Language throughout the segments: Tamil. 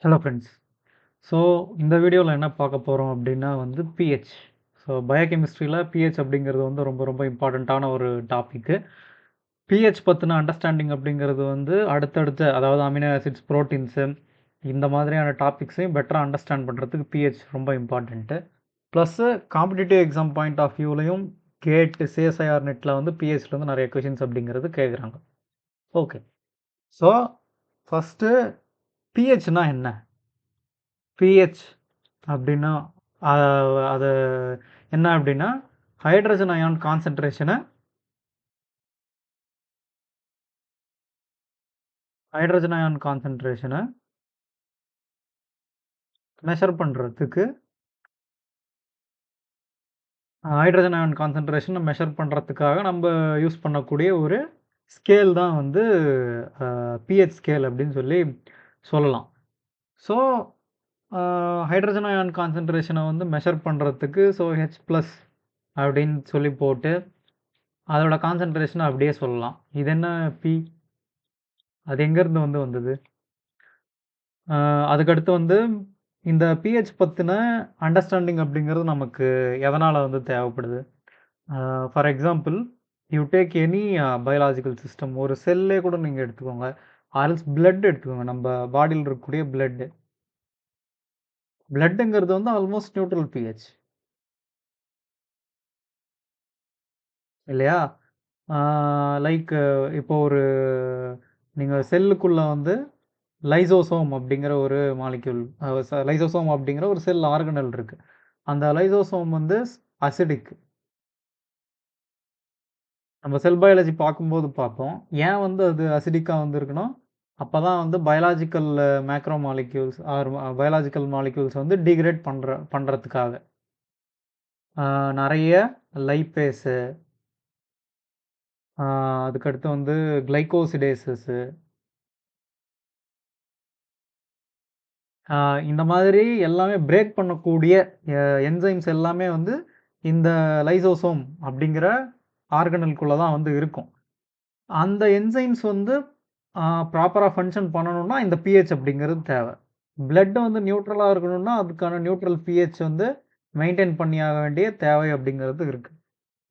Hello friends. ஸோ இந்த வீடியோவில் என்ன பார்க்க போகிறோம் அப்படின்னா வந்து பிஹெச். ஸோ பயோகெமிஸ்ட்ரியில் பிஹெச் அப்படிங்கிறது வந்து ரொம்ப ரொம்ப இம்பார்ட்டண்ட்டான ஒரு டாப்பிக்கு. பிஹெச் பற்றின அண்டர்ஸ்டாண்டிங் அப்படிங்கிறது வந்து அடுத்தடுத்த அதாவது அமினோ ஆசிட்ஸ், புரோட்டீன்ஸு இந்த மாதிரியான டாபிக்ஸையும் பெட்டராக அண்டர்ஸ்டாண்ட் பண்ணுறதுக்கு பிஹெச் ரொம்ப important. Plus competitive exam point of வியூலையும் கேட், சிஎஸ்ஐஆர் நெட்டில் வந்து பிஹெச்லேருந்து நிறைய கொஷின்ஸ் அப்படிங்கிறது கேட்குறாங்க. ஓகே. ஸோ ஃபஸ்ட்டு பிஹெச்னா என்ன? பிஹெச் அப்படின்னா அது என்ன அப்படின்னா ஹைட்ரஜன் அயான் கான்சன்ட்ரேஷனை மெஷர் பண்ணுறதுக்கு ஹைட்ரஜன் அயான் கான்சன்ட்ரேஷனை மெஷர் பண்ணுறதுக்காக நம்ம யூஸ் பண்ணக்கூடிய ஒரு ஸ்கேல் தான் வந்து பிஹெச் ஸ்கேல் அப்படின்னு சொல்லலாம். ஸோ ஹைட்ரஜன் அயான் கான்சன்ட்ரேஷனை வந்து மெஷர் பண்ணுறதுக்கு ஸோ ஹெச் ப்ளஸ் அப்படின்னு சொல்லி போட்டு அதோட கான்சன்ட்ரேஷனை அப்படியே சொல்லலாம். இது என்ன பி? அது எங்கேருந்து வந்தது? அதுக்கடுத்து வந்து இந்த பிஹெச் பற்றின அண்டர்ஸ்டாண்டிங் அப்படிங்கிறது நமக்கு எதனால் வந்து தேவைப்படுது? For example, you take any biological system. ஒரு செல்லே கூட நீங்கள் எடுத்துக்கோங்க, ஆல்ஸ் பிளட் எடுத்துக்கோங்க. நம்ம பாடியில் இருக்கக்கூடிய பிளட்டுங்கிறது வந்து ஆல்மோஸ்ட் நியூட்ரல் பிஹெச் இல்லையா? லைக் இப்போ ஒரு நீங்கள் செல்லுக்குள்ளே வந்து லைசோசோம் அப்படிங்கிற ஒரு மாலிக்யூல், லைசோசோம் அப்படிங்கிற ஒரு செல் ஆர்கனல் இருக்குது. அந்த லைசோசோம் வந்து அசிடிக். நம்ம செல் பயாலஜி பார்க்கும்போது பார்ப்போம். ஏன் வந்து அது அசிடிக்கா வந்திருக்குன்னா, அப்பதான் வந்து biological macro molecules or biological molecules வந்து டிகிரேட் பண்றதுக்காக. நெறைய லைப்பேஸு, அதுக்கடுத்து வந்து கிளைகோசிடேசஸு, இந்த மாதிரி எல்லாமே பிரேக் பண்ணக்கூடிய என்சைம்ஸ் எல்லாமே வந்து இந்த லைசோசோம் அப்படிங்கிற ஆர்கனல்குள்ள தான் வந்து இருக்கும். அந்த என்சைம்ஸ் வந்து ப்ராப்பரா ஃபங்ஷன் பண்ணணும்னா, இந்த பிஹெச் அப்படிங்கிறது தேவை. பிளட் வந்து நியூட்ரலா இருக்கணும்னா, அதுக்கான நியூட்ரல் பிஹெச் வந்து மெயின்டெயின் பண்ணியாக வேண்டிய தேவை அப்படிங்கிறது இருக்கு.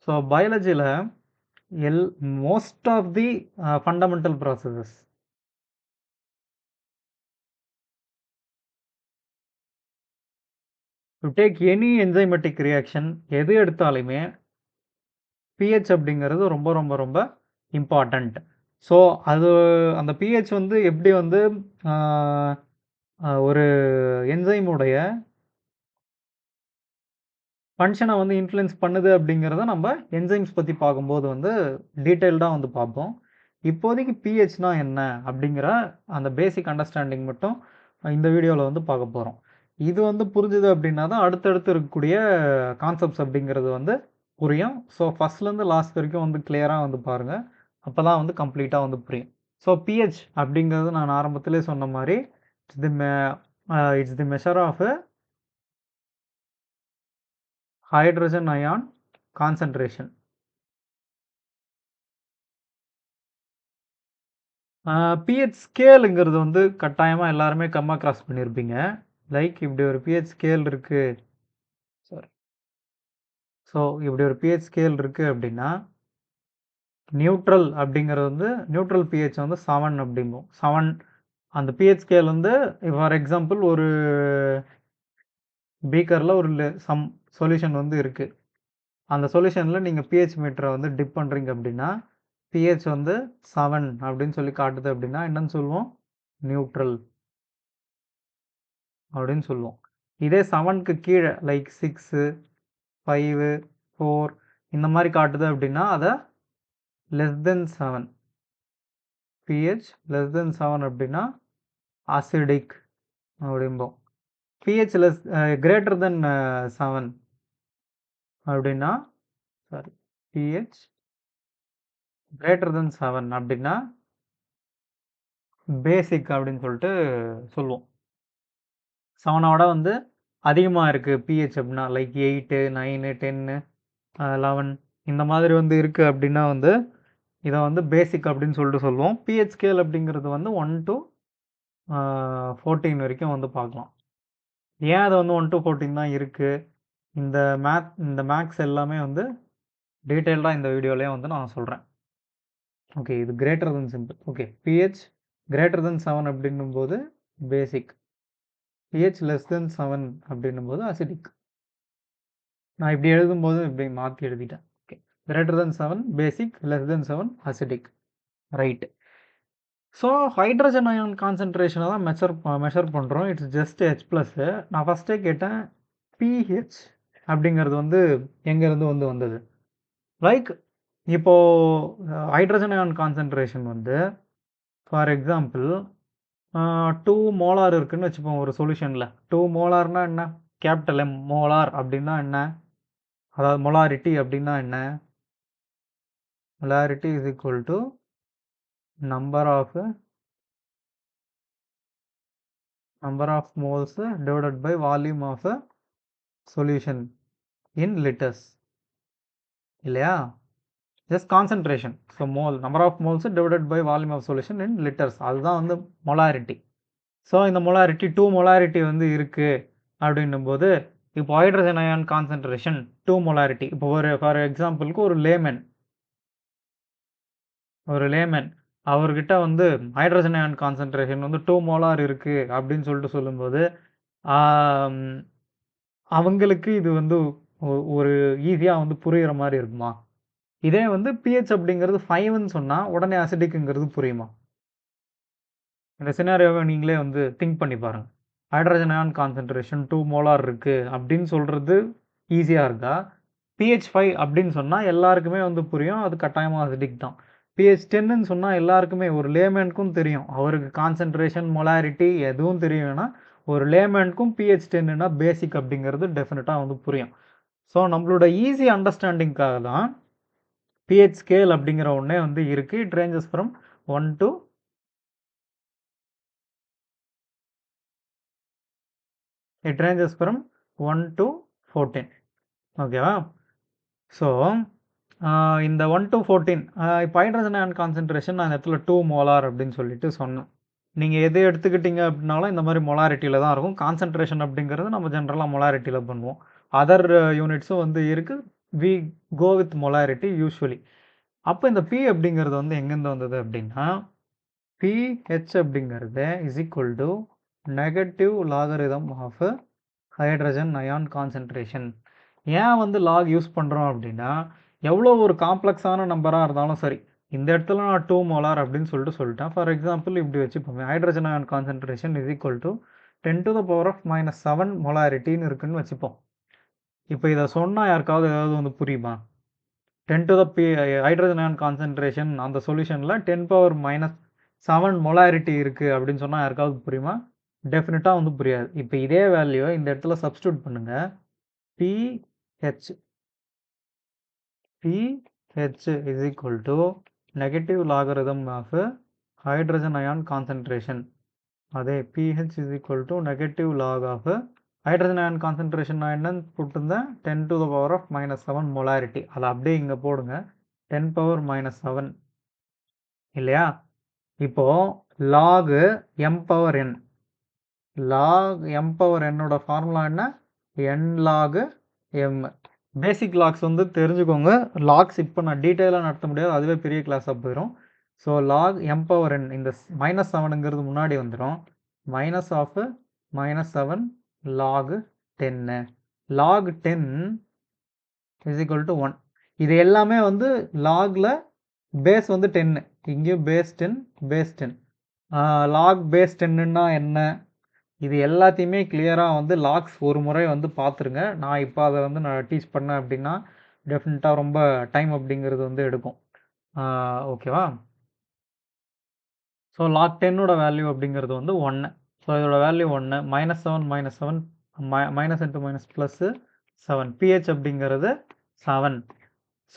ஸோ பயாலஜில almost of the fundamental processes to take any enzymatic reaction எது எடுத்தாலுமே பிஹெச் அப்படிங்கிறது ரொம்ப ரொம்ப ரொம்ப இம்பார்ட்டன்ட். ஸோ அது அந்த பிஹெச் வந்து எப்படி வந்து ஒரு என்சைமுடைய ஃபங்ஷனை வந்து இன்ஃப்ளூயன்ஸ் பண்ணுது அப்படிங்கிறத நம்ம என்சைம்ஸ் பற்றி பார்க்கும்போது வந்து டீட்டெயில்டாக வந்து பார்ப்போம். இப்போதைக்கு பிஹெச்னா என்ன அப்படிங்கிற அந்த பேசிக் அண்டர்ஸ்டாண்டிங் மட்டும் இந்த வீடியோவில் வந்து பார்க்க போகிறோம். இது வந்து புரிஞ்சுது அப்படின்னா தான் அடுத்தடுத்து இருக்கக்கூடிய கான்செப்ட்ஸ் அப்படிங்கிறது வந்து புரியும். ஸோ ஃபஸ்ட்லேருந்து லாஸ்ட் வரைக்கும் வந்து கிளியராக வந்து பாருங்கள். அப்போ தான் வந்து கம்ப்ளீட்டாக வந்து புரியும். ஸோ பிஹெச் அப்படிங்கிறது நான் ஆரம்பத்திலே சொன்ன மாதிரி it's the measure of hydrogen ion concentration. PH ஸ்கேலுங்கிறது வந்து கட்டாயமாக எல்லாருமே கிராஸ் பண்ணியிருப்பீங்க. லைக் இப்படி ஒரு பிஹெச் ஸ்கேல் இருக்குது. சாரி. ஸோ இப்படி ஒரு பிஹெச் ஸ்கேல் இருக்குது அப்படின்னா நியூட்ரல் அப்படிங்கிறது வந்து நியூட்ரல் பிஹெச் வந்து 7 அப்படிம்போம். 7 அந்த பிஹெச் ஸ்கேல் வந்து ஃபார் எக்ஸாம்பிள் ஒரு பீக்கரில் ஒரு சம் சொல்யூஷன் வந்து இருக்குது. அந்த சொல்யூஷனில் நீங்கள் பிஹெச் மீட்டரை வந்து டிப் பண்ணுறீங்க அப்படின்னா பிஹெச் வந்து 7 அப்படின்னு சொல்லி காட்டுது அப்படின்னா என்னன்னு சொல்லுவோம்? நியூட்ரல் அப்படின்னு சொல்லுவோம். இதே 7க்கு கீழே லைக் 6, 5, 4 இந்த மாதிரி காட்டுது அப்படின்னா அதை less than 7, pH less than 7 அப்படின்னா அசிடிக் அப்படிம்போம். பிஹெச் கிரேட்டர் தென் 7 அப்படின்னா சாரி பிஹெச் கிரேட்டர் தென் 7 அப்படின்னா பேசிக் அப்படின்னு சொல்லிட்டு சொல்லுவோம். 7ஓட வந்து அதிகமாக இருக்குது பிஹெச் அப்படின்னா லைக் 8, 9, 10, 11 இந்த மாதிரி வந்து இருக்குது அப்படின்னா வந்து இதை வந்து பேசிக் அப்படின்னு சொல்லிட்டு சொல்லுவோம். பிஹெச் ஸ்கேல் அப்படிங்கிறது வந்து 1 to 14 வரைக்கும் வந்து பார்க்கலாம். ஏன் அது வந்து 1 to 14 தான் இருக்கு? இந்த மேக்ஸ் எல்லாமே வந்து டீட்டெயில்டா இந்த வீடியோலயே வந்து நான் சொல்றேன். ஓகே. இது greater than simple. Okay. pH greater than 7 அப்படின்னும்போது பேசிக். pH லெஸ் தென் 7 அப்படின்னும்போது அசிடிக். நான் இப்படி எழுதும்போது இப்படி மாத்தி எழுதிட்டேன். Okay. Greater than 7 basic, less than 7 acidic. Right. So hydrogen ion கான்சன்ட்ரேஷனை தான் மெஷர் பண்ணுறோம். It's just H+. நான் ஃபஸ்ட்டே கேட்டேன் pH அப்படிங்கிறது வந்து எங்கேருந்து வந்து வந்தது? லைக் இப்போ ஹைட்ரஜன் அயான் கான்சன்ட்ரேஷன் வந்து ஃபார் எக்ஸாம்பிள் 2 மோலார் இருக்குன்னு வச்சுப்போம் ஒரு சொல்யூஷனில். 2 மோலார்னா என்ன? கேபிட்டல் M மோலார் அப்படின்னா என்ன? அதாவது மொலாரிட்டி அப்படின்னா என்ன? Molarity is equal to number of moles divided by volume of a solution in liters. இல்லையா? just concentration. So mole, number of moles divided by volume of solution in liters. அதுதான் வந்து molarity. ஸோ இந்த molarity 2 molarity வந்து இருக்கு அப்படின்னும்போது இப்போ ஹைட்ரஜன் அயான் கான்சன்ட்ரேஷன் 2 molarity. இப்போ ஒரு ஃபார் எக்ஸாம்பிளுக்கு ஒரு லேமன் அவர்கிட்ட வந்து ஹைட்ரஜன் அயான் கான்சன்ட்ரேஷன் வந்து 2 மோலார் இருக்கு அப்படின்னு சொல்லிட்டு சொல்லும்போது அவங்களுக்கு இது வந்து ஒரு ஈஸியாக வந்து புரிகிற மாதிரி இருக்குமா? இதே வந்து pH அப்படிங்கிறது 5ன்னு சொன்னால் உடனே அசிடிக்குங்கிறது புரியுமா? இந்த சினாரியோவை நீங்களே வந்து திங்க் பண்ணி பாருங்கள். ஹைட்ரஜன் அயான் கான்சன்ட்ரேஷன் 2 மோலார் இருக்குது அப்படின்னு சொல்கிறது ஈஸியாக இருக்கா? pH 5 அப்படின்னு சொன்னால் எல்லாருக்குமே வந்து புரியும், அது கட்டாயமாக அசிடிக் தான். pH 10ன்னு சொன்னால் எல்லாருக்குமே ஒரு லேமேனுக்கும் தெரியும், அவருக்கு கான்சன்ட்ரேஷன் மொலாரிட்டி எதுவும் தெரியும்னா ஒரு லேமேனுக்கும் pH 10ன்னா பேசிக் அப்படிங்கிறது டெஃபினட்டாக வந்து புரியும். ஸோ நம்மளோட ஈஸி அண்டர்ஸ்டாண்டிங்காக தான் pH ஸ்கேல் அப்படிங்கிற ஒன்றே வந்து இருக்குது. It ranges from 1 to 14. ஓகேவா? ஸோ இந்த 1 to 14 இப்போ ஹைட்ரஜன் அயான் கான்சன்ட்ரேஷன் நான் இந்த இடத்துல 2 மோலார் அப்படின்னு சொல்லிட்டு சொன்னேன். நீங்கள் எது எடுத்துக்கிட்டீங்க அப்படின்னாலும் இந்த மாதிரி மொலாரிட்டியில் தான் இருக்கும். கான்சன்ட்ரேஷன் அப்படிங்கிறது நம்ம ஜென்ரலாக மொலாரிட்டியில் பண்ணுவோம். அதர் யூனிட்ஸும் வந்து இருக்குது. We go with molarity usually. அப்போ இந்த P அப்படிங்கிறது வந்து எங்கேருந்து வந்தது அப்படின்னா pH அப்படிங்கிறது is equal to negative logarithm of hydrogen ion concentration. ஏன் வந்து லாக் யூஸ் பண்ணுறோம் அப்படின்னா எவ்வளோ ஒரு காம்ப்ளெக்ஸான நம்பராக இருந்தாலும் சரி, இந்த இடத்துல நான் 2 மோலார் அப்படின்னு சொல்லிட்டேன். ஃபார் எக்ஸாம்பிள் இப்படி வச்சுப்போமே, hydrogen ion concentration is equal to 10⁻⁻7 மொலாரிட்டின்னு இருக்குன்னு வச்சுப்போம். இப்போ இதை சொன்னால் யாருக்காவது ஏதாவது வந்து புரியுமா? ஹைட்ரஜன் அயான் கான்சன்ட்ரேஷன் அந்த சொல்யூஷனில் 10⁻⁻7 மொலாரிட்டி இருக்குது அப்படின்னு சொன்னால் யாருக்காவது புரியுமா? டெஃபினட்டாக வந்து புரியாது. இப்போ இதே வேல்யூ இந்த இடத்துல சப்ஸ்டியூட் பண்ணுங்கள். pH is equal to negative logarithm of hydrogen ion concentration. அதே pH is equal to negative log of hydrogen ion concentration நான் என்னன்னு போட்டிருந்தேன் 10⁻⁻7 molarity. அதை அப்படியே இங்கே போடுங்க 10⁻⁻7 இல்லையா? இப்போ log m/n log m/n-ஓட ஃபார்முலா என்ன? n log m. பேசிக் லாக்ஸ் வந்து தெரிஞ்சுக்கோங்க. லாக்ஸ் இப்போ நான் டீட்டெயிலாக நடத்த முடியாது, அதுவே பெரிய கிளாஸாக போயிடும். ஸோ லாக் m/n இந்த -7ங்கிறது முன்னாடி வந்துடும். -7 log 10 log 10 is equal to 1. இது எல்லாமே வந்து லாகில் பேஸ் வந்து 10, இங்கேயும் பேஸ் 10. லாக் பேஸ் 10ன்னா என்ன? இது எல்லாத்தையுமே கிளியராக வந்து லாக்ஸ் ஒரு முறை வந்து பார்த்துருங்க. நான் இப்போ அதை வந்து நான் டீச் பண்ணேன் அப்படின்னா டெஃபினட்டாக ரொம்ப டைம் அப்படிங்கிறது வந்து எடுக்கும். ஓகேவா? ஸோ லாக் 10ஓட வேல்யூ அப்படிங்கிறது வந்து 1. ஸோ இதோட value 1 -7 minus into minus plus 7. pH அப்படிங்கிறது 7.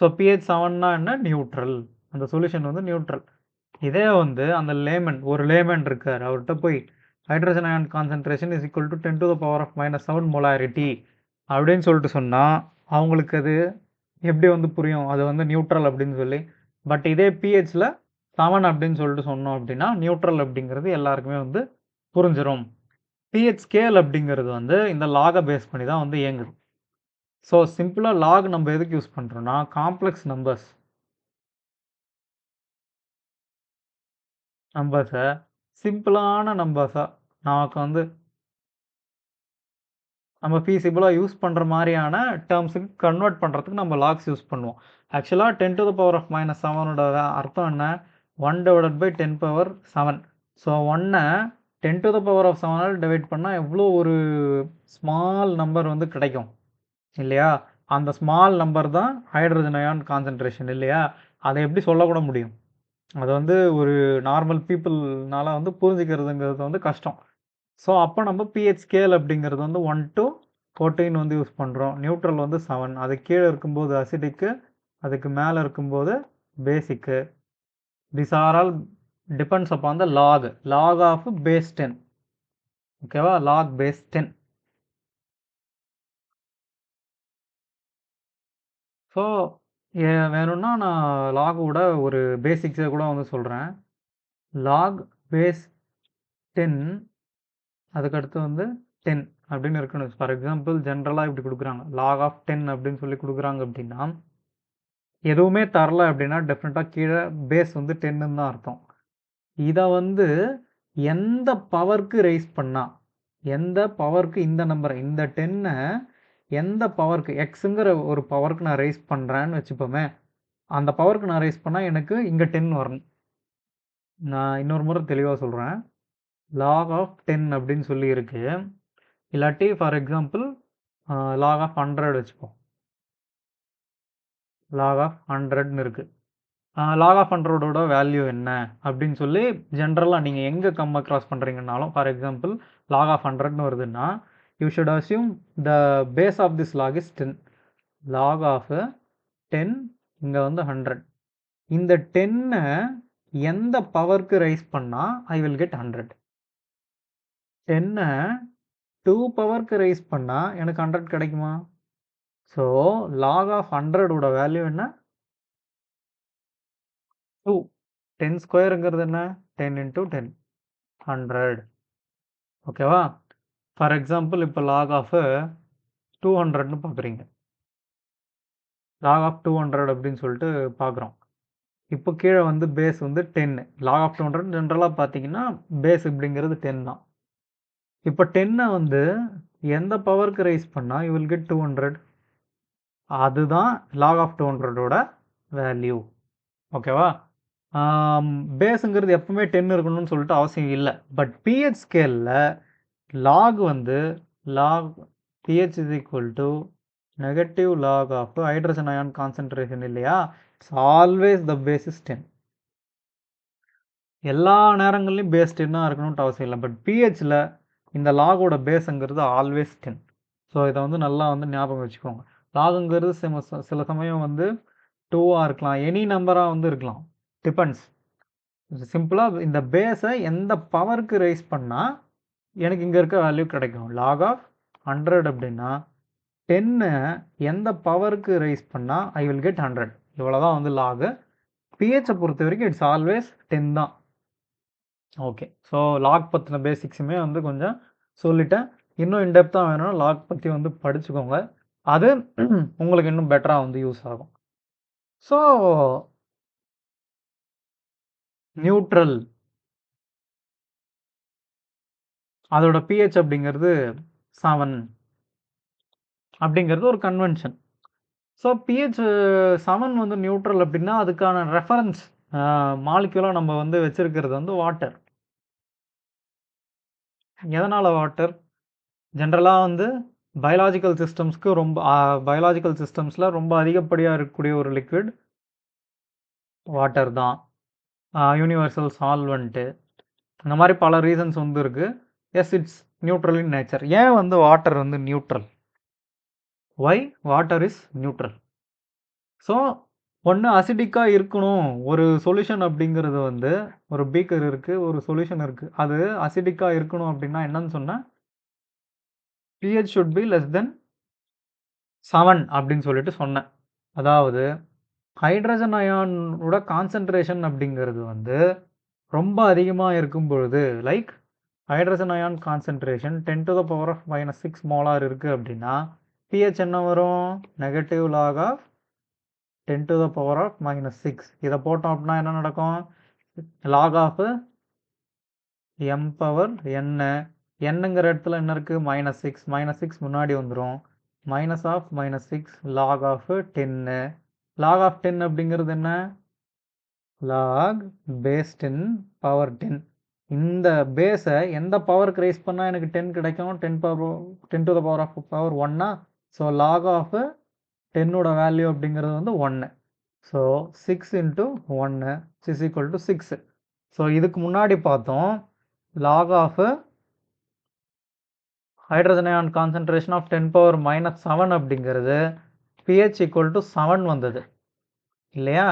ஸோ pH 7னா என்ன? நியூட்ரல். அந்த சொல்யூஷன் வந்து நியூட்ரல். இதே வந்து அந்த ஒரு லேமன் இருக்கார், அவர்கிட்ட போய் hydrogen ion concentration is equal to 10⁻⁻7 molarity அப்படின்னு சொல்லிட்டு சொன்னால் அவங்களுக்கு அது எப்படி வந்து புரியும்? அது வந்து நியூட்ரல் அப்படின்னு சொல்லி. பட் இதே pHல 7 அப்படின்னு சொல்லிட்டு சொன்னோம் அப்படின்னா நியூட்ரல் அப்படிங்கிறது எல்லாருக்குமே வந்து புரிஞ்சிரும். pH ஸ்கேல் அப்படிங்கிறது வந்து இந்த லாக பேஸ் பண்ணி தான் வந்து இயங்குது. ஸோ சிம்பிளா லாக் நம்ம எதுக்கு யூஸ் பண்றோம்னா, காம்ப்ளெக்ஸ் நம்பர்ஸ சிம்பிளான நம்பர்ஸா நமக்கு வந்து நம்ம ஃபீசிபிளா யூஸ் பண்ற மாரியான டெர்ம்ஸ்க்கு கன்வெர்ட் பண்றதுக்கு நம்ம லாக்ஸ் யூஸ் பண்ணுவோம். ஆக்சுவலா 10⁻⁻7 ஓட அர்த்தம் என்ன? 1/10⁻7. ஸோ 1 10⁻7 ஆல் டிவைட் பண்ணா எவ்ளோ ஒரு ஸ்மால் நம்பர் வந்து கிடைக்கும். இல்லையா? அந்த ஸ்மால் நம்பர் தான் ஹைட்ரஜன் அயான் கான்சன்ட்ரேஷன் இல்லையா? அத எப்படி சொல்லக்கூட முடியும்? அது வந்து ஒரு நார்மல் பீப்பிள்னால வந்து புரிஞ்சுக்கிறதுங்கிறது வந்து கஷ்டம். ஸோ அப்போ நம்ம pH ஸ்கேல் அப்படிங்கிறது வந்து 1 to 14 வந்து யூஸ் பண்ணுறோம். நியூட்ரல் வந்து 7. அதுக்கு கீழே இருக்கும்போது அசிடிக்கு, அதுக்கு மேலே இருக்கும்போது பேசிக்கு. This are all depends upon the log of base 10. ஓகேவா? Lock base 10. ஸோ வேணும்னா நான் லாகோட ஒரு பேசிக்ஸை கூட வந்து சொல்கிறேன். லாக் பேஸ் 10 அதுக்கடுத்து வந்து 10 அப்படின்னு இருக்கணும். ஃபார் எக்ஸாம்பிள் ஜென்ரலாக இப்படி கொடுக்குறாங்க. லாக் ஆஃப் 10 அப்படின்னு சொல்லி கொடுக்குறாங்க அப்படின்னா, எதுவுமே தரல அப்படின்னா டெஃபினட்டாக கீழே பேஸ் வந்து 10ன்னு தான் அர்த்தம். இதை வந்து எந்த பவருக்கு ரைஸ் பண்ணா, எந்த பவருக்கு இந்த நம்பரை இந்த 10 எந்த பவருக்கு எக்ஸுங்கிற ஒரு பவருக்கு நான் ரைஸ் பண்ணுறேன்னு வச்சுப்போமே, அந்த பவருக்கு நான் ரைஸ் பண்ணால் எனக்கு இங்கே 10 வரணும். நான் இன்னொரு முறை தெளிவாக சொல்கிறேன். லாக் ஆஃப் 10 அப்படின்னு சொல்லி இருக்கு. இல்லாட்டி ஃபார் எக்ஸாம்பிள் லாக் ஆஃப் 100 வச்சுப்போம். லாக் ஆஃப் 100ன்னு இருக்கு. லாக் ஆஃப் 100ஓட வேல்யூ என்ன அப்படின்னு சொல்லி ஜென்ரலாக நீங்கள் எங்கே அக்ராஸ் பண்ணுறீங்கனாலும், ஃபார் எக்ஸாம்பிள் லாக் ஆஃப் 100ன்னு வருதுன்னா, you should assume the base of this log is 10. Log of 10 இங்கே வந்து 100. இந்த 10 எந்த பவருக்கு ரைஸ் பண்ணால் ஐ வில் கெட் 100. 10 2 பவருக்கு ரைஸ் பண்ணால் எனக்கு 100 கிடைக்குமா? ஸோ லாக் ஆஃப் 100ஓட வேல்யூ என்ன? 2. 10 ஸ்கொயருங்கிறது என்ன? 10 into 10 100. ஓகேவா? ஃபார் எக்ஸாம்பிள் இப்போ லாக் ஆஃப் 200ன்னு பார்க்குறீங்க. லாக் ஆஃப் 200 அப்படின்னு சொல்லிட்டு பார்க்குறோம். இப்போ கீழே வந்து பேஸ் வந்து 10. லாக் ஆஃப் 200 ஜென்ரலாக பார்த்தீங்கன்னா பேஸ் இப்படிங்கிறது 10 தான். இப்போ 10 வந்து எந்த பவருக்கு ரைஸ் பண்ணால் யூ வில் கெட் 200. அதுதான் லாக் ஆஃப் 200ஓட வேல்யூ. ஓகேவா? பேஸுங்கிறது எப்பவுமே 10 இருக்கணும்னு சொல்லிட்டு அவசியம் இல்லை. பட் pH ஸ்கேலில் லாக் வந்து pH is equal to negative log of hydrogen ion concentration இல்லையா? It's always the base is 10. எல்லா நேரங்கள்லையும் பேஸ் 10 இருக்கணும்னு அவசியம் இல்லை. பட் pHல இந்த லாகோட பேஸுங்கிறது ஆல்வேஸ் 10. ஸோ இதை வந்து நல்லா வந்து ஞாபகம் வச்சுக்கோங்க. லாகுங்கிறது சில சமயம் வந்து 2ஆக இருக்கலாம், எனி நம்பராக வந்து இருக்கலாம். டிபெண்ட்ஸ். சிம்பிளாக இந்த பேஸை எந்த பவருக்கு ரைஸ் பண்ணால் எனக்கு இங்கே இருக்க வேல்யூ கிடைக்கும். லாக் ஆஃப் 100 அப்படின்னா 10 எந்த பவருக்கு ரைஸ் பண்ணால் ஐ வில் கெட் 100. இவ்வளோதான் வந்து லாகு. pH பொறுத்த வரைக்கும் இட்ஸ் ஆல்வேஸ் 10 தான். ஓகே. ஸோ லாக் பற்றின பேசிக்ஸுமே வந்து கொஞ்சம் சொல்லிட்டேன். இன்னும் இன்டெப்த்தாக வேணும்னா லாக் பற்றி வந்து படிச்சுக்கோங்க. அது உங்களுக்கு இன்னும் பெட்டராக வந்து யூஸ் ஆகும். ஸோ நியூட்ரல் அதோட pH அப்படிங்கிறது 7 அப்படிங்கிறது ஒரு கன்வென்ஷன். ஸோ pH 7 வந்து நியூட்ரல் அப்படின்னா அதுக்கான ரெஃபரன்ஸ் மாலிக்யூலாக நம்ம வந்து வச்சிருக்கிறது வந்து வாட்டர். எதனால் வாட்டர்? ஜென்ரலாக வந்து பயாலாஜிக்கல் சிஸ்டம்ஸ்க்கு பயாலாஜிக்கல் சிஸ்டம்ஸில் ரொம்ப அதிகப்படியாக இருக்கக்கூடிய ஒரு லிக்விட் வாட்டர் தான். யூனிவர்சல் சால்வெண்ட்டு இந்த மாதிரி பல ரீசன்ஸ் வந்து இருக்குது. Yes, it's neutral in nature. ஏன் வந்து வாட்டர் வந்து neutral? Why water is neutral? So ஒன்று அசிடிக்காக இருக்கணும். ஒரு சொல்யூஷன் அப்படிங்கிறது வந்து ஒரு பீக்கர் இருக்குது, ஒரு சொல்யூஷன் இருக்குது. அது அசிடிக்காக இருக்கணும் அப்படின்னா என்னன்னு சொன்னால் pH should be less than 7 அப்படின்னு சொல்லிட்டு சொன்னேன். அதாவது ஹைட்ரஜன் அயானோட கான்சன்ட்ரேஷன் அப்படிங்கிறது வந்து ரொம்ப அதிகமாக இருக்கும் பொழுது, like hydrogen ion concentration 10⁻⁻6 molar இருக்குது அப்படின்னா pH என்ன வரும்? Negative log of 10⁻⁻6. இதை போட்டோம் அப்படின்னா என்ன நடக்கும்? Log of m power n. என்னங்கிற இடத்துல என்ன இருக்குது? -6. -6 முன்னாடி வந்துடும். Minus of -6 log of 10. Log of 10 அப்படிங்கிறது என்ன? Log base 10 power 10. இந்த பேஸை எந்த பவருக்கு ரைஸ் பண்ணால் எனக்கு 10 கிடைக்கும்? 10⁻1. ஸோ லாக் ஆஃப் 10ஓட வேல்யூ அப்படிங்கிறது வந்து 1. So 6 × 1 is equal to 6. So இதுக்கு முன்னாடி பார்த்தோம் log of hydrogen ion concentration of 10⁻⁻7 அப்படிங்கிறது pH ஈக்குவல் டு 7 வந்தது இல்லையா?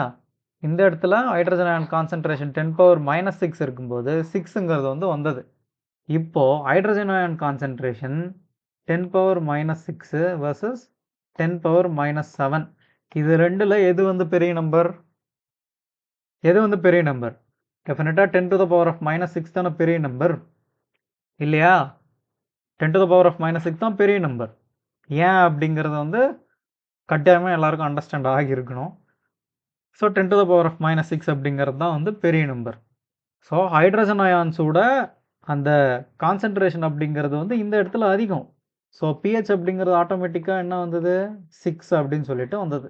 இந்த இடத்துல ஹைட்ரஜன் அயான் கான்சன்ட்ரேஷன் 10⁻⁻6 இருக்கும்போது 6ங்கிறது வந்து வந்தது. இப்போது ஹைட்ரஜன் அயான் கான்சன்ட்ரேஷன் 10⁻⁻6 வர்சஸ் 10⁻⁻7. இது ரெண்டில் எது வந்து பெரிய நம்பர்? எது வந்து பெரிய நம்பர்? டெஃபினட்டாக 10⁻⁻6 தானே பெரிய நம்பர் இல்லையா? 10⁻⁻6 தான் பெரிய நம்பர். ஏன் அப்படிங்கிறது வந்து கட்டாயமாக எல்லாருக்கும் அண்டர்ஸ்டாண்ட் ஆகியிருக்கணும். ஸோ 10⁻⁻6 அப்படிங்கிறது தான் வந்து பெரிய நம்பர். ஸோ ஹைட்ரஜன் அயான்ஸோட அந்த கான்சன்ட்ரேஷன் அப்படிங்கிறது வந்து இந்த இடத்துல அதிகம். ஸோ pH அப்படிங்கிறது ஆட்டோமேட்டிக்காக என்ன வந்தது? 6 அப்படின்னு சொல்லிட்டு வந்தது.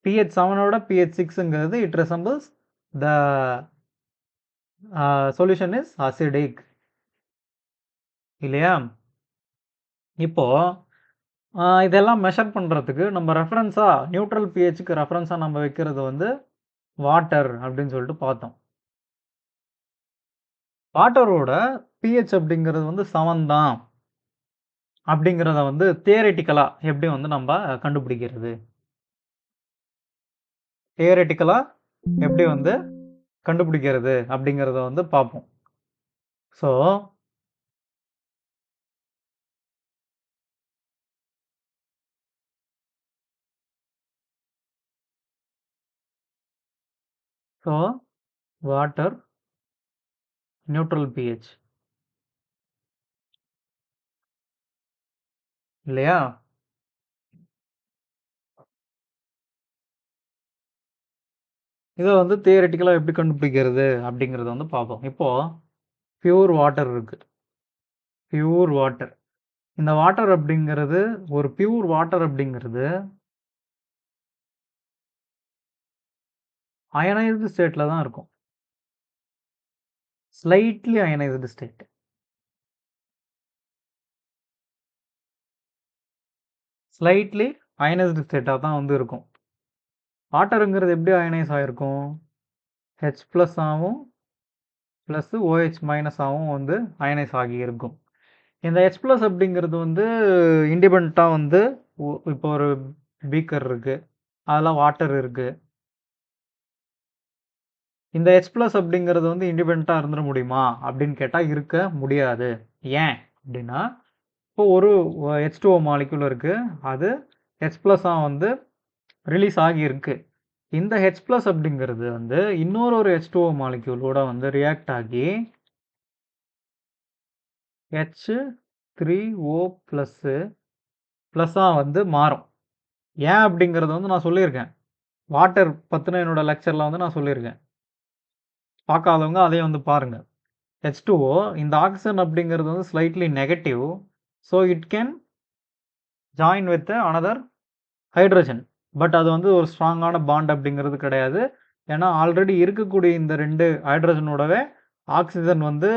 pH 7ஓட pH 6ங்கிறது it resembles the solution is acidic இல்லையா? இப்போது இதெல்லாம் மெஷர் பண்ணுறதுக்கு நம்ம ரெஃபரன்ஸாக நியூட்ரல் pHக்கு ரெஃபரன்ஸாக நம்ம வைக்கிறது வந்து வாட்டர் அப்படின்னு சொல்லிட்டு பார்த்தோம். வாட்டரோட pH அப்படிங்கிறது வந்து 7 தான் அப்படிங்கிறத வந்து தியரிட்டிக்கலாக எப்படி வந்து நம்ம கண்டுபிடிக்கிறது? தியரிட்டிக்கலாக எப்படி வந்து கண்டுபிடிக்கிறது அப்படிங்கிறத வந்து பார்ப்போம். ஸோ வாட்டர் நியூட்ரல் pH இல்லையா? இதை வந்து தியரிட்டிக்கலாக எப்படி கண்டுபிடிக்கிறது அப்படிங்கிறத வந்து பார்ப்போம். இப்போது பியூர் வாட்டர் இருக்குது. பியூர் வாட்டர், இந்த வாட்டர் அப்படிங்கிறது ஒரு பியூர் வாட்டர் அப்படிங்கிறது அயனைஸ்டு ஸ்டேட்டில் தான் இருக்கும். Slightly ionised state. Slightly ionised ஸ்டேட்டாக தான் வந்து இருக்கும். வாட்டருங்கிறது எப்படி அயனைஸ் ஆகிருக்கும்? H+ ஆகவும் ப்ளஸ் OH- ஆகவும் வந்து அயனைஸ் ஆகியிருக்கும். இந்த H+ அப்படிங்கிறது வந்து இண்டிபெண்ட்டாக வந்து இப்போ ஒரு பீக்கர் இருக்குது, அதில் வாட்டர் இருக்குது. இந்த H+ அப்படிங்கிறது வந்து இண்டிபெண்ட்டாக இருந்துட முடியுமா அப்படின்னு கேட்டால் இருக்க முடியாது. ஏன் அப்படின்னா இப்போ ஒரு H2O மாலிக்யூல் இருக்குது, அது H+ வந்து ரிலீஸ் ஆகியிருக்கு. இந்த H+ அப்படிங்கிறது வந்து இன்னொரு H2O மாலிக்யூலோட வந்து ரியாக்ட் ஆகி H3O ப்ளஸ்ஸாக வந்து மாறும். ஏன் அப்படிங்கிறது வந்து நான் சொல்லியிருக்கேன். வாட்டர் பற்றின என்னோட லெக்சரில் வந்து நான் சொல்லியிருக்கேன். பார்க்காதவங்க அதையும் வந்து பாருங்கள். H2O இந்த ஆக்சிஜன் அப்படிங்கிறது வந்து slightly negative. So it can join with another hydrogen. But அது வந்து ஒரு ஸ்ட்ராங்கான பாண்ட் அப்படிங்கிறது கிடையாது. ஏன்னா ஆல்ரெடி இருக்கக்கூடிய இந்த 2 ஹைட்ரஜனோடவே ஆக்சிஜன் வந்து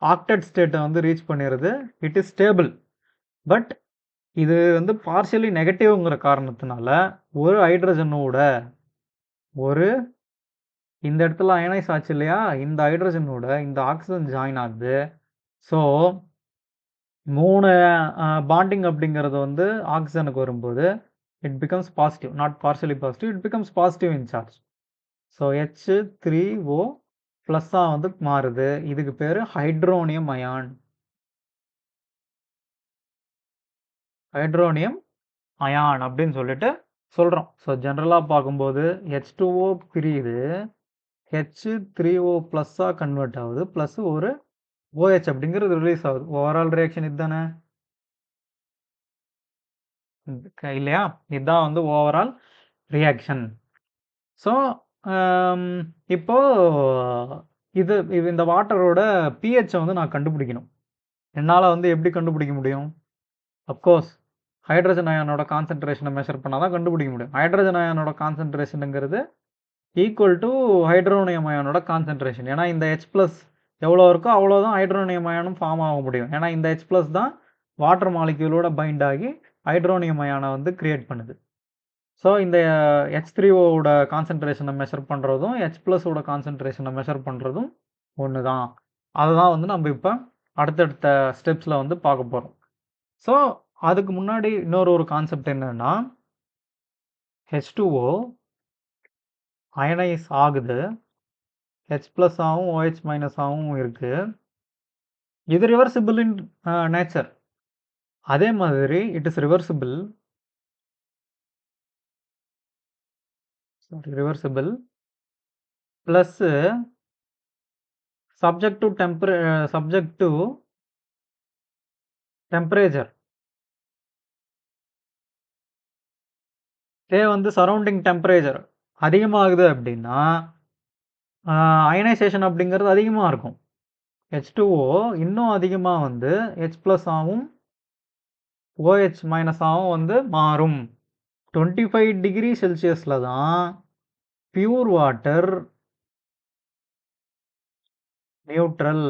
ஆக்டெட் ஸ்டேட்டை வந்து ரீச் பண்ணிடுது. It is stable. பட் இது வந்து பார்ஷியலி நெகட்டிவ்ங்கிற காரணத்தினால ஒரு ஹைட்ரஜனோட இந்த இடத்துல அயனைஸ் ஆச்சு இல்லையா? இந்த ஹைட்ரஜனோட இந்த ஆக்சிஜன் ஜாயின் ஆகுது. ஸோ 3 பாண்டிங் அப்படிங்கிறது வந்து ஆக்சிஜனுக்கு வரும்போது it becomes positive, not partially positive, it becomes positive in charge. So H3O ப்ளஸ்ஸாக வந்து மாறுது. இதுக்கு பேர் ஹைட்ரோனியம் அயான். ஹைட்ரோனியம் அயான் அப்படின்னு சொல்லிட்டு சொல்கிறோம். ஸோ ஜென்ரலாக பார்க்கும்போது H2O பிரியுது, H3O ப்ளஸ்ஸாக கன்வெர்ட் ஆகுது, ப்ளஸ் ஒரு OH அப்படிங்கிறது ரிலீஸ் ஆகுது. ஓவரால் ரியாக்ஷன் இதுதானே? இல்லையா? இதுதான் வந்து ஓவரால் ரியாக்ஷன். ஸோ, இப்போ இந்த வாட்டரோட pH வந்து நான் கண்டுபிடிக்கணும். என்னால வந்து எப்படி கண்டுபிடிக்க முடியும்? அஃப்கோர்ஸ் ஹைட்ரஜன் அயானோட கான்சன்ட்ரேஷன மெஷர் பண்ணா தான் கண்டுபிடிக்க முடியும். ஹைட்ரஜன் அயானோட கான்சன்ட்ரேஷன்ங்கிறது ஈக்குவல் டூ ஹைட்ரோனியம் அயானோட கான்சன்ட்ரேஷன். ஏன்னா இந்த H+ எவ்வளோ இருக்கோ அவ்வளோதான் ஹைட்ரோனியம் அயானும் ஃபார்ம் ஆக முடியும். ஏன்னா இந்த H+ தான் வாட்டர் மாலிக்யூலோட பைண்ட் ஆகி ஹைட்ரோனியம் அயானை வந்து கிரியேட் பண்ணுது. ஸோ இந்த H3Oவோட கான்சன்ட்ரேஷனை மெஷர் பண்ணுறதும் H+ஓட கான்சன்ட்ரேஷனை மெஷர் பண்ணுறதும் ஒன்று தான். அதுதான் வந்து நம்ம இப்போ அடுத்தடுத்த ஸ்டெப்ஸில் வந்து பார்க்க போகிறோம். ஸோ அதுக்கு முன்னாடி ஒரு கான்செப்ட் என்னன்னா, H2O அயனைஸ் ஆகுது. H+ ஆவும் OH- ஆவும் இருக்கு. இது ரிவர்சிபிள் இன் நேச்சர். அதே மாதிரி it is reversible plus subject to temperature. இதே வந்து சரௌண்டிங் டெம்பரேச்சர் அதிகமாகுது அப்படின்னா அயனைசேஷன் அப்படிங்கிறது அதிகமாக இருக்கும். H2O இன்னும் அதிகமாக வந்து H+ ஆவும் OH- ஆவும் வந்து மாறும். 25 டிகிரி செல்சியஸில் தான் பியூர் வாட்டர் நியூட்ரல்.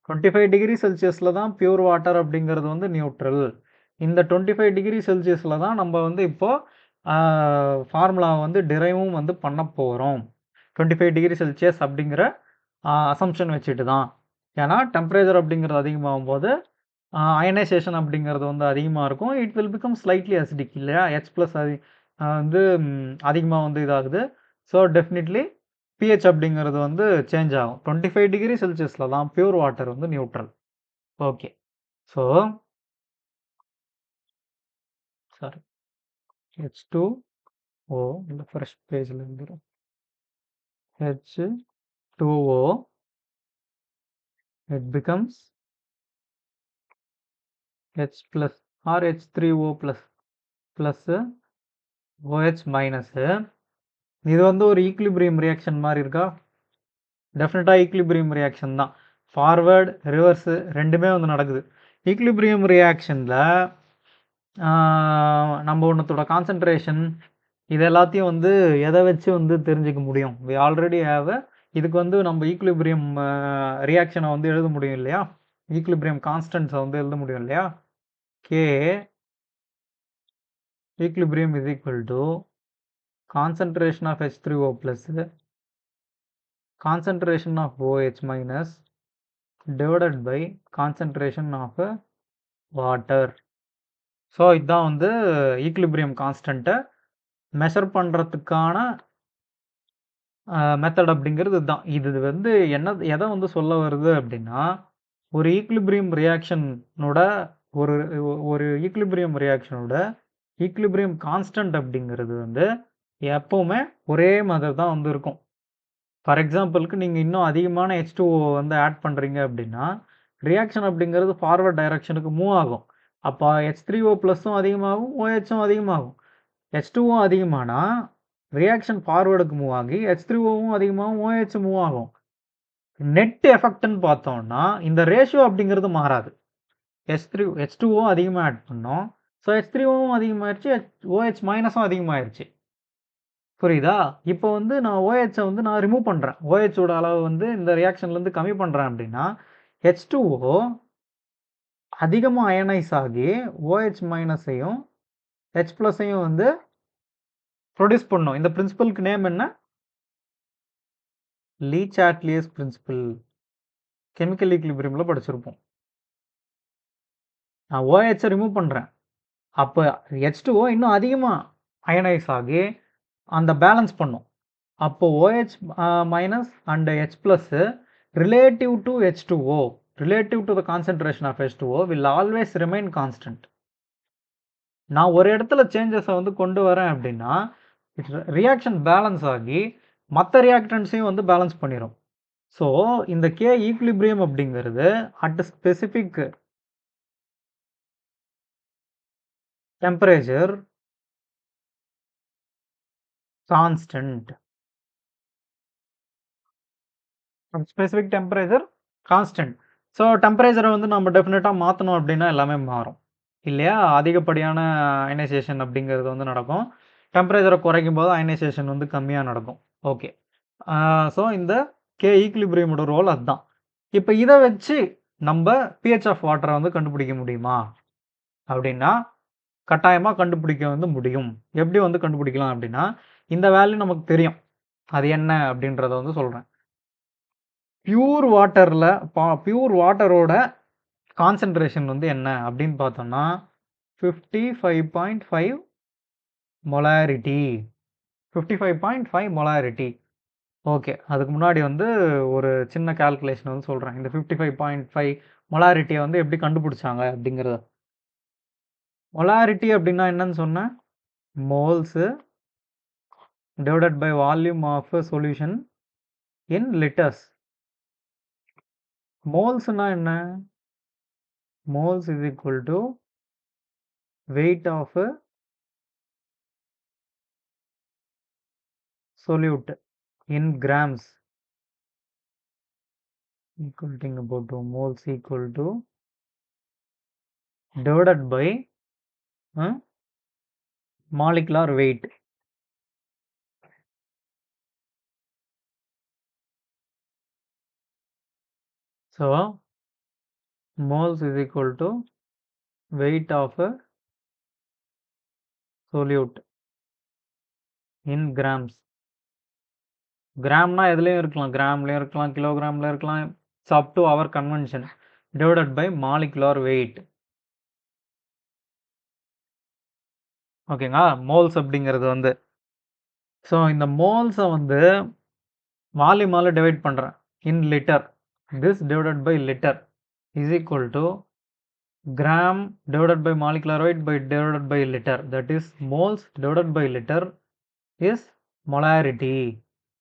25 டிகிரி செல்சியஸில் தான் பியூர் வாட்டர் அப்படிங்கிறது வந்து நியூட்ரல். இந்த 25 டிகிரி செல்சியஸில் தான் நம்ம வந்து இப்போ ஃபார்முலா வந்து டிரைவும் வந்து பண்ண போகிறோம். 25 டிகிரி செல்சியஸ் அப்படிங்கிற அசம்ஷன் வச்சுட்டு தான். ஏன்னா டெம்பரேச்சர் அப்படிங்கிறது அதிகமாகும் போது அயனைசேஷன் அப்படிங்கிறது வந்து அதிகமாக இருக்கும். It will become slightly acidic இல்லையா? H+ வந்து அதிகமாக வந்து இதாகுது. ஸோ டெஃபினிட்லி pH அப்படிங்கிறது வந்து சேஞ்ச் ஆகும். 25 டிகிரி செல்சியஸில் தான் பியூர் வாட்டர் வந்து neutral. Okay. So sorry H2O இந்த ஃபர்ஸ்ட் பேஜில் இருந்துடும். H2O it becomes H+ or H3O plus OH-. இது வந்து ஒரு ஈக்லிபிரியம் ரியாக்ஷன் மாதிரி இருக்கா? டெஃபினட்டாக ஈக்லிபிரியம் ரியாக்ஷன் தான். ஃபார்வர்டு ரிவர்ஸு ரெண்டுமே வந்து நடக்குது. ஈக்லிபிரியம் ரியாக்ஷனில் நம்ம ஒன்றத்தோட கான்சன்ட்ரேஷன் இது எல்லாத்தையும் வந்து எதை வச்சு வந்து தெரிஞ்சுக்க முடியும்? வி ஆல்ரெடி ஹேவ் இதுக்கு வந்து நம்ம ஈக்லிபிரியம் ரியாக்ஷனை வந்து எழுத முடியும் இல்லையா? ஈக்லிபிரியம் கான்ஸ்டன்ட்ஸை வந்து எழுத முடியும் இல்லையா? K equilibrium is equal to concentration of H3O plus concentration of OH- divided by concentration of water. So இதுதான் வந்து ஈக்லிபிரியம் கான்ஸ்டன்ட்டை மெஷர் பண்ணுறதுக்கான மெத்தட் அப்படிங்கிறது இதுதான். இது வந்து எதை வந்து சொல்ல வருது அப்படின்னா, ஒரு ஈக்லிபிரியம் ரியாக்ஷனோட ஒரு ஈக்லிபிரியம் ரியாக்ஷனோட ஈக்லிபிரியம் கான்ஸ்டன்ட் அப்படிங்கிறது வந்து எப்போவுமே ஒரே மாதிரி தான் வந்து இருக்கும். ஃபார் எக்ஸாம்பிளுக்கு நீங்கள் இன்னும் அதிகமான H2O வந்து ஆட் பண்ணுறீங்க அப்படின்னா, ரியாக்ஷன் அப்படிங்கிறது ஃபார்வர்ட் டைரக்ஷனுக்கு மூவ் ஆகும். அப்போ H3O+ அதிகமாகும், OHம் அதிகமாகும். H2O அதிகமானா ரியாக்ஷன் ஃபார்வர்டுக்கு மூவ் ஆகி H3Oவும் அதிகமாகும், OH மூவ் ஆகும். நெட் எஃபெக்ட்னு பார்த்தோம்னா இந்த ரேஷியோ அப்படிங்கிறது மாறாது. H2O அதிகமாக ஆட் பண்ணோம். ஸோ H3Oவும் அதிகமாகிடுச்சு, OH- அதிகமாகிடுச்சு. புரியுதா? இப்போ வந்து நான் OHஐ வந்து நான் ரிமூவ் பண்ணுறேன். OHோட அளவு வந்து இந்த ரியாக்ஷன்லேருந்து கம்மி பண்ணுறேன் அப்படின்னா, H2O அதிகமாக அயனைஸ் ஆகி OH- H+ஐயும் வந்து ப்ரொடியூஸ் பண்ணும். இந்த பிரின்சிபலுக்கு நேம் என்ன? லீ சாட்லியஸ் பிரின்சிபல். கெமிக்கல் ஈக்லிபிரியமில் படிச்சிருப்போம். நான் OHஐ ரிமூவ் பண்ணுறேன். அப்போ H2O இன்னும் அதிகமாக அயனைஸ் ஆகி அந்த பேலன்ஸ் பண்ணும். அப்போ OH- and H+ relative to H2O, relative to the concentration of H2O will always remain constant. நான் ஒரு இடத்துல சேஞ்சஸை வந்து கொண்டு வரேன் அப்படின்னா ரியாக்ஷன் பேலன்ஸ் ஆகி மற்ற ரியாக்டன்ஸையும் வந்து பேலன்ஸ் பண்ணிடும். ஸோ இந்த K ஈக்லிபிரியம் அப்படிங்கிறது at specific temperature constant. Specific temperature constant. So டெம்பரேச்சரை வந்து நம்ம டெஃபினட்டா மாத்தணும் அப்படின்னா எல்லாமே மாறும். இல்லையா? அதிகப்படியான அயனைசேஷன் அப்படிங்கிறது வந்து நடக்கும். டெம்பரேச்சரை குறைக்கும்போது அயனைசேஷன் வந்து கம்மியா நடக்கும். ஓகே. ஸோ இந்த K ஈக்லிபிரியமோட ரோல் அதுதான். இப்ப இத வச்சு நம்ப pH ஆஃப் வாட்டர வந்து கண்டுபிடிக்க முடியுமா? அப்படின்னா, கட்டாயமா கண்டுபிடிக்க வந்து முடியும். எப்படி வந்து கண்டுபிடிக்கலாம் அப்படின்னா, இந்த வேல்யூ நமக்கு தெரியும். அது என்ன அப்படின்றத வந்து சொல்றேன். பியூர் வாட்டர்ல பியூர் வாட்டரோட கான்சன்ட்ரேஷன் வந்து என்ன அப்படின்னு பார்த்தோம்னா, 55.5 மொலாரிட்டி. 55.5 மொலாரிட்டி. ஓகே. அதுக்கு முன்னாடி வந்து ஒரு சின்ன கால்குலேஷன் வந்து சொல்றேன். இந்த 55.5 மொலாரிட்டிய வந்து எப்படி கண்டுபிடிச்சாங்க அப்படிங்கிறத. மொலாரிட்டி அப்படின்னா என்னன்னு சொன்னேன்? Moles divided by volume of solution in litres. மோல்ஸ்னா என்ன? Moles is equal to weight of solute in grams. Equal thing about 2 moles equal to divided by molecular weight. So moles is equal to weight of solute in grams. கிராம்னா எதுலயும் இருக்கலாம். கிராம்லயும் இருக்கலாம், கிலோகிராம்ல இருக்கலாம். It's up to our convention. Divided by molecular weight. ஓகேங்களா? மோல்ஸ் அப்படிங்கிறது வந்து. ஸோ இந்த மோல்ஸை வந்து வால்யூமால டிவைட் பண்றேன். In litre. This divided by litre is equal to gram divided by molecular weight by divided by liter. That is moles divided by liter is molarity.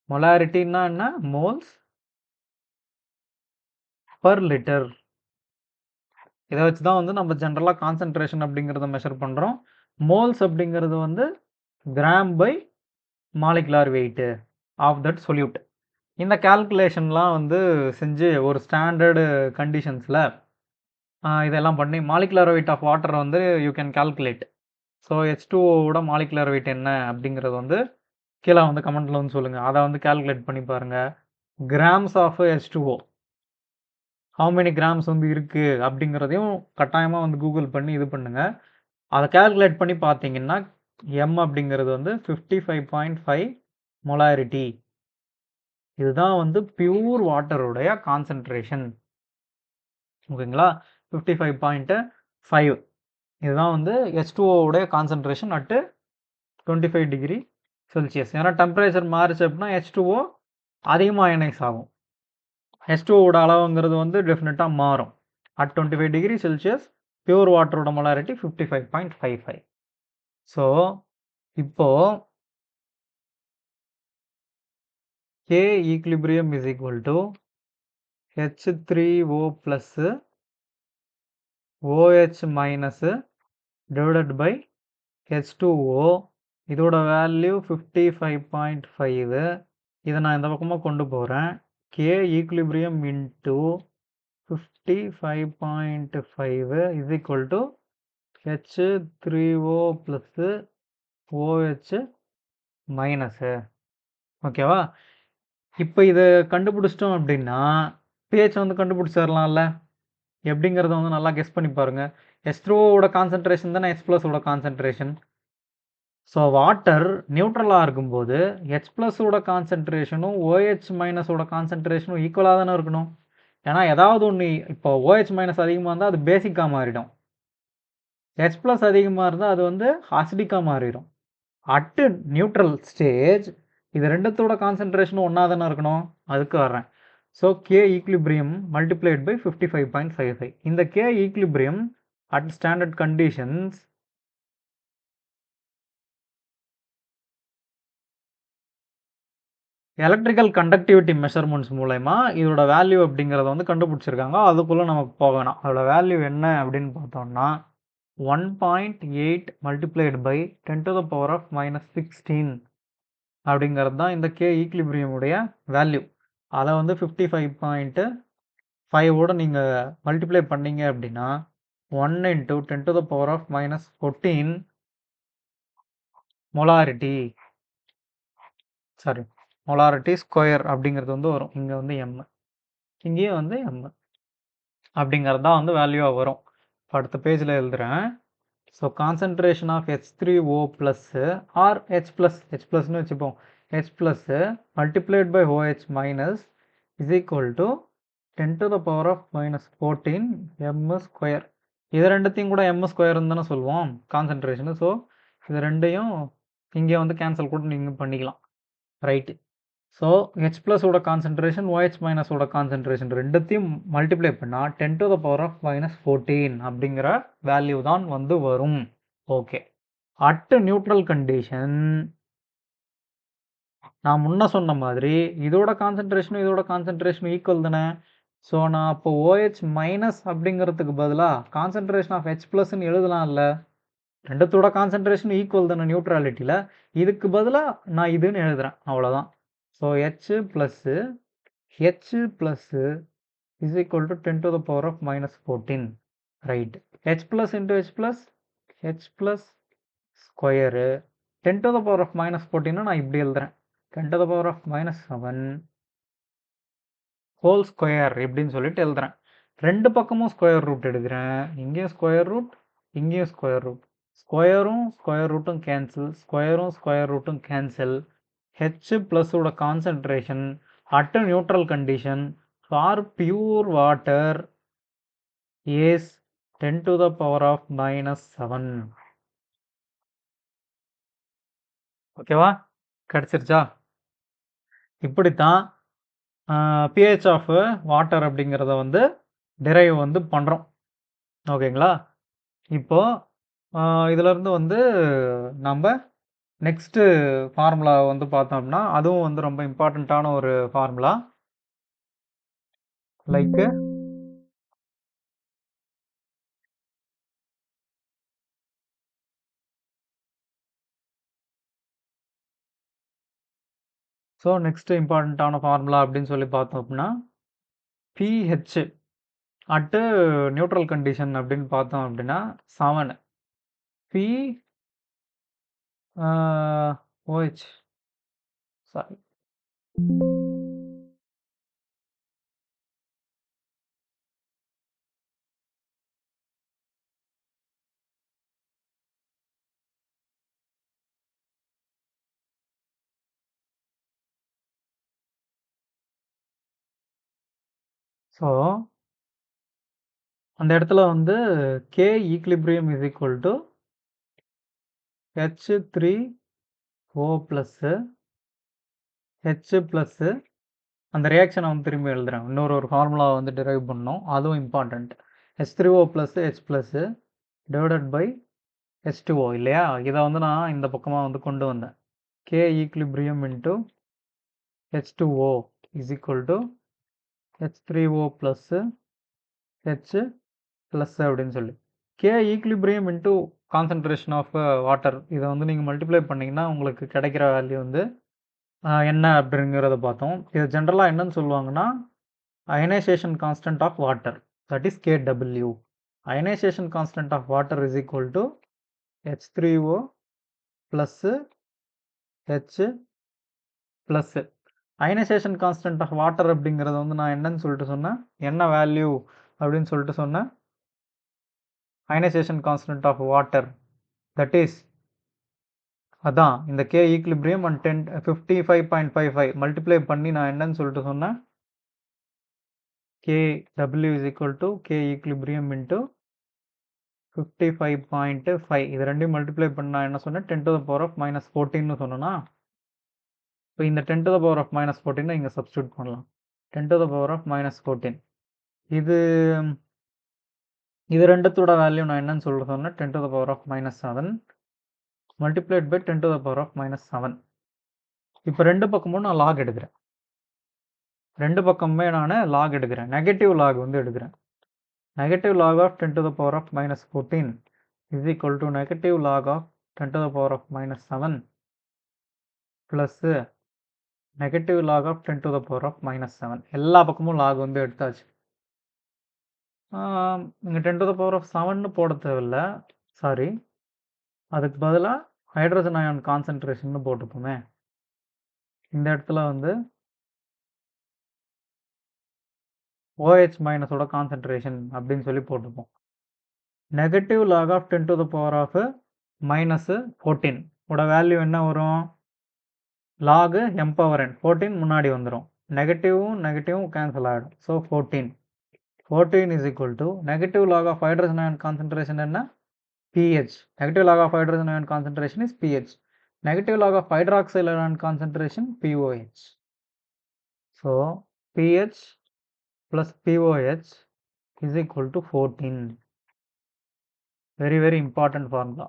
Molarity னா என்ன? moles per liter. இதை வச்சு தான் வந்து நம்ம ஜென்ரலா கான்சன்ட்ரேஷன் அப்படிங்கிறத மெஷர் பண்றோம். மோல்ஸ் அப்படிங்கிறது வந்து gram by molecular weight of that solute. இந்த கால்குலேஷன்லாம் வந்து செஞ்சு ஒரு ஸ்டாண்டர்டு கண்டிஷன்ஸில் இதெல்லாம் பண்ணி மாலிகுலார் வெயிட் ஆஃப் வாட்டர் வந்து யூ கேன் கால்குலேட். ஸோ H2ஓட மாலிகுலர் வெயிட் என்ன அப்படிங்கிறது வந்து கீழே வந்து கமெண்ட்ல வந்து சொல்லுங்கள். அதை வந்து கால்குலேட் பண்ணி பாருங்கள். Grams of H2O how many grams வந்து இருக்குது அப்படிங்கிறதையும் கட்டாயமாக வந்து கூகுள் பண்ணி இது பண்ணுங்கள். அதை கால்குலேட் பண்ணி பார்த்தீங்கன்னா M அப்படிங்கிறது வந்து 55.5 மொலாரிட்டி. இதுதான் வந்து பியூர் வாட்டருடைய கான்சன்ட்ரேஷன். ஓகேங்களா? 55.5 இதுதான் வந்து H2ஓடைய கான்சன்ட்ரேஷன் அட்டு 25 டிகிரி செல்சியஸ். ஏன்னா டெம்பரேச்சர் மாறிச்சு அப்படின்னா H2O அதிகமாக அயனைஸ் ஆகும். H2ஓட அளவுங்கிறது வந்து டெஃபினட்டாக மாறும். அட் 25 டிகிரி செல்சியஸ் பியூர் வாட்டரோட மொலாரிட்டி 55.55. ஸோ இப்போ K equilibrium is equal to H3O plus OH minus divided by H2O. இதோட வேல்யூ 55.5. இதை நான் இந்த பக்கமாக கொண்டு போகிறேன். K equilibrium into 55.5 is equal to H3O plus OH minus. ஓகேவா? இப்போ இதை கண்டுபிடிச்சிட்டோம் அப்படின்னா pH வந்து கண்டுபிடிச்சிடலாம்ல. எப்படிங்கிறத வந்து நல்லா கெஸ் பண்ணி பாருங்க. H3ஓட கான்சன்ட்ரேஷன் தானே H+ஓட கான்சன்ட்ரேஷன். ஸோ வாட்டர் நியூட்ரலாக இருக்கும்போது H+ஓட கான்சன்ட்ரேஷனும் OH மைனஸோட கான்சன்ட்ரேஷனும் ஈக்குவலாக தானே இருக்கணும். ஏன்னா ஏதாவது ஒன்று இப்போ OH மைனஸ் அதிகமாக இருந்தால் அது பேசிக்காக மாறிடும். H+ அதிகமாக இருந்தால் அது வந்து அசிடிக்காக மாறிடும். அட்டு நியூட்ரல் ஸ்டேஜ் இது ரெண்டுத்தோட கான்சன்ட்ரேஷனும் ஒன்றா தானே இருக்கணும். அதுக்கு வர்றேன். So K equilibrium multiplied by 55.55. இந்த K equilibrium at standard conditions electrical conductivity measurements மூலயமா இதோட வேல்யூ அப்படிங்கிறத வந்து கண்டுபிடிச்சிருக்காங்க. அதுக்குள்ளே நமக்கு போக வேணாம். அதோட வேல்யூ என்ன அப்படின்னு பார்த்தோம்னா 1.8 மல்டிப்ளைடு பை 10⁻⁻16 அப்படிங்கிறது தான் இந்த கே ஈக்லிபிரியம் உடைய வேல்யூ. அதை வந்து 55.5ஓட நீங்கள் மல்டிப்ளை பண்ணீங்க அப்படின்னா 1 × 10⁻⁻14 மொலாரிட்டி ஸ்கொயர் அப்படிங்கிறது வந்து வரும். இங்கே வந்து எம், இங்கேயும் வந்து எம் அப்படிங்கிறது தான் வந்து வேல்யூவாக வரும். அடுத்த பேஜில் எழுதுகிறேன். So concentration of H3O plus or H ப்ளஸ்னு வச்சுப்போம். H plus multiplied by OH minus is equal to 10⁻⁻14 m square. இது ரெண்டுத்தையும் கூட m ஸ்கொயர்னு தானே சொல்லுவோம் கான்சன்ட்ரேஷனு. ஸோ இது ரெண்டையும் இங்கே வந்து கேன்சல் கூட நீங்கள் பண்ணிக்கலாம். ரைட்டு. ஸோ H ப்ளஸோட கான்சன்ட்ரேஷன் OH மைனஸோட கான்சன்ட்ரேஷன் ரெண்டுத்தையும் மல்டிப்ளை பண்ணால் 10⁻⁻14 அப்படிங்கிற வேல்யூ தான் வந்து வரும். ஓகே. அட் நியூட்ரல் கண்டிஷன் நான் முன்ன சொன்ன மாதிரி இதோட கான்சன்ட்ரேஷனும் ஈக்குவல் தானே. ஸோ நான் அப்போ OH மைனஸ் அப்படிங்கிறதுக்கு பதிலாக கான்சன்ட்ரேஷன் ஆஃப் H ப்ளஸ்ன்னு எழுதலாம்ல. ரெண்டுத்தோட கான்சன்ட்ரேஷன் ஈக்குவல் தானே நியூட்ராலிட்டியில். இதுக்கு பதிலாக நான் இதுன்னு எழுதுகிறேன், அவ்வளோதான். So H plus is equal to 10⁻⁻14 right. H plus into H plus square 10⁻⁻14 நான் இப்படி எழுதுகிறேன். 10⁻⁻7 ஹோல் ஸ்கொயர் இப்படின்னு சொல்லிட்டு எழுதுகிறேன். ரெண்டு பக்கமும் ஸ்கொயர் ரூட் எடுக்கிறேன். இங்கேயும் ஸ்கொயர் ரூட், இங்கேயும் ஸ்கொயர் ரூட். ஸ்கொயரும் ஸ்கொயர் ரூட்டும் கேன்சல், ஸ்கொயரும் ஸ்கொயர் ரூட்டும் கேன்சல். H ப்ளஸோட concentration at neutral condition for pure water is 10⁻⁻7. ஓகேவா? கிடச்சிருச்சா? இப்படித்தான் pH ஆஃப் வாட்டர் அப்படிங்கிறத வந்து டிரைவ் வந்து பண்ணுறோம். ஓகேங்களா? இப்போது இதிலேருந்து வந்து நம்ம நெக்ஸ்ட்டு ஃபார்முலா வந்து பார்த்தோம்னா அதுவும் வந்து ரொம்ப இம்பார்ட்டண்ட்டான ஒரு ஃபார்முலா. லைக்கு ஸோ நெக்ஸ்ட்டு இம்பார்ட்டண்ட்டான ஃபார்முலா அப்படின்னு சொல்லி பார்த்தோம் அப்படின்னா pH அட்டு நியூட்ரல் கண்டிஷன் அப்படின்னு பார்த்தோம் அப்படின்னா 7 OH சாரி ஸோ அந்த இடத்துல வந்து K equilibrium is equal to H3O plus H plus அந்த ரியாக்ஷனை வந்து திரும்பி எழுதுகிறேன். ஒரு ஃபார்முலாவை வந்து டிரைவ் பண்ணோம், அதுவும் important. H3O plus H plus divided by H2O இல்லையா? இதை வந்து நான் இந்த பக்கமாக வந்து கொண்டு வந்தேன். K equilibrium into H2O is equal to H3O plus H plus அப்படின்னு சொல்லி K equilibrium into concentration of water இதை வந்து நீங்கள் மல்டிப்ளை பண்ணிங்கன்னா உங்களுக்கு கிடைக்கிற வேல்யூ வந்து என்ன அப்படிங்கிறத பார்த்தோம். இது ஜென்ரலாக என்னன்னு சொல்லுவாங்கன்னா ionisation constant of water, that is KW. Ionisation constant of water is equal to H3O plus H plus. Ionisation constant of water அப்படிங்கிறத வந்து நான் என்னன்னு சொல்லிட்டு சொன்னேன், என்ன வேல்யூ அப்படின்னு சொல்லிட்டு சொன்னேன். Ionisation constant of water that is அதான் இந்த K ஈக்லிபிரியம் அண்ட் 55.55 மல்டிப்ளை பண்ணி நான் என்னன்னு சொல்லிட்டு சொன்னேன், KW is equal to K equilibrium into 55.5 இது ரெண்டையும் மல்டிப்ளை பண்ணி நான் என்ன சொன்னேன், 10⁻⁻14 சொன்னேன்னா. இப்போ இந்த 10⁻⁻14 இங்கே சப்ஸ்டியூட் பண்ணலாம். 10⁻⁻14 இது ரெண்டுத்தோட வேல்யூ நான் என்னன்னு சொல்லிட்டு சொன்னேன், 10⁻⁻7 மல்டிப்ளைட் பை 10⁻⁻7. இப்போ 2 பக்கமும் நான் லாக் எடுக்கிறேன். 2 பக்கமுமே நான் லாக் எடுக்கிறேன். நெகட்டிவ் லாக் வந்து எடுக்கிறேன். Negative log of 10 to the power of minus 14 is equal to negative log of 10 to the power of minus 7 plus negative log of 10 to the power of minus 7. எல்லா பக்கமும் log வந்து எடுத்தாச்சு. இங்கே 10 to the power of 7 போட தேவையில்லை, சாரி, அதுக்கு பதிலாக ஹைட்ரஜன் அயான் கான்சன்ட்ரேஷன் போட்டுப்போமே. இந்த இடத்துல வந்து OH மைனஸோட கான்சன்ட்ரேஷன் அப்படின்னு சொல்லி போட்டுப்போம். Negative log of 10 to the power of minus 14 ஓட வேல்யூ என்ன வரும்? log m power n 14 முன்னாடி வந்துடும். நெகட்டிவும் கேன்சல் ஆகிடும். So 14 is equal to negative log of hydrogen ion concentration என்ன? pH. Negative log of hydrogen ion concentration is pH. Negative log of hydroxyl ion concentration pOH. So pH plus pOH is equal to 14. Very important formula.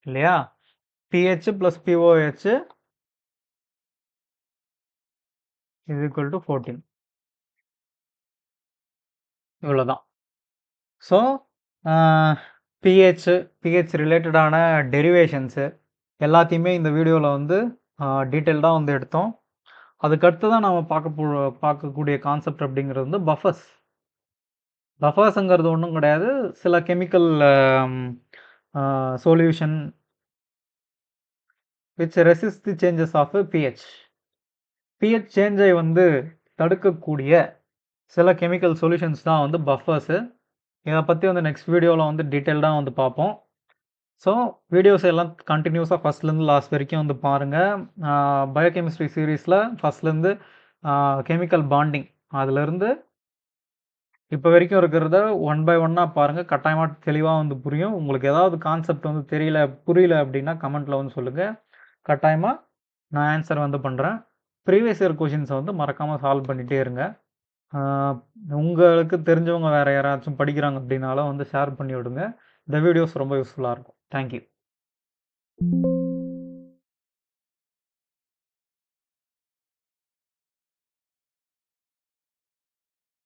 இல்லையா? pH plus pOH is equal to 14. இவ்வளோதான். ஸோ பிஹெச் ரிலேட்டடான டெரிவேஷன்ஸு எல்லாத்தையுமே இந்த வீடியோவில் வந்து டீட்டெயில்டாக வந்து எடுத்தோம். அதுக்கடுத்து தான் நம்ம பார்க்கக்கூடிய கான்செப்ட் அப்படிங்கிறது வந்து பஃபர்ஸ். பஃபர்ஸுங்கிறது ஒன்றும் கிடையாது, சில chemical solution which resist the changes of pH சேஞ்சை வந்து தடுக்கக்கூடிய சில கெமிக்கல் சொல்யூஷன்ஸ் தான் வந்து பஃபர்ஸு. இதை பற்றி வந்து நெக்ஸ்ட் வீடியோவில் வந்து டீட்டெயில்டாக வந்து பார்ப்போம். ஸோ வீடியோஸ் எல்லாம் கண்டினியூஸாக ஃபஸ்ட்லேருந்து லாஸ்ட் வரைக்கும் வந்து பாருங்கள். பயோகெமிஸ்ட்ரி சீரீஸில் ஃபஸ்ட்லேருந்து கெமிக்கல் பாண்டிங் அதிலேருந்து இப்போ வரைக்கும் இருக்கிறத ஒன் பை ஒன்னாக பாருங்கள். கட்டாயமாக தெளிவாக வந்து புரியும். உங்களுக்கு ஏதாவது கான்செப்ட் வந்து புரியல அப்படின்னா கமெண்ட்டில் வந்து சொல்லுங்கள். கட்டாயமாக நான் ஆன்சர் வந்து பண்ணுறேன். ப்ரீவியஸ் இயர் கொஷின்ஸை வந்து மறக்காமல் சால்வ் பண்ணிகிட்டே இருங்க. உங்களுக்கு தெரிஞ்சவங்க வேறு யாராச்சும் படிக்கிறாங்க அப்படின்னாலும் வந்து ஷேர் பண்ணி விடுங்க. இந்த வீடியோஸ் ரொம்ப யூஸ்ஃபுல்லாக இருக்கும். தேங்க்யூ.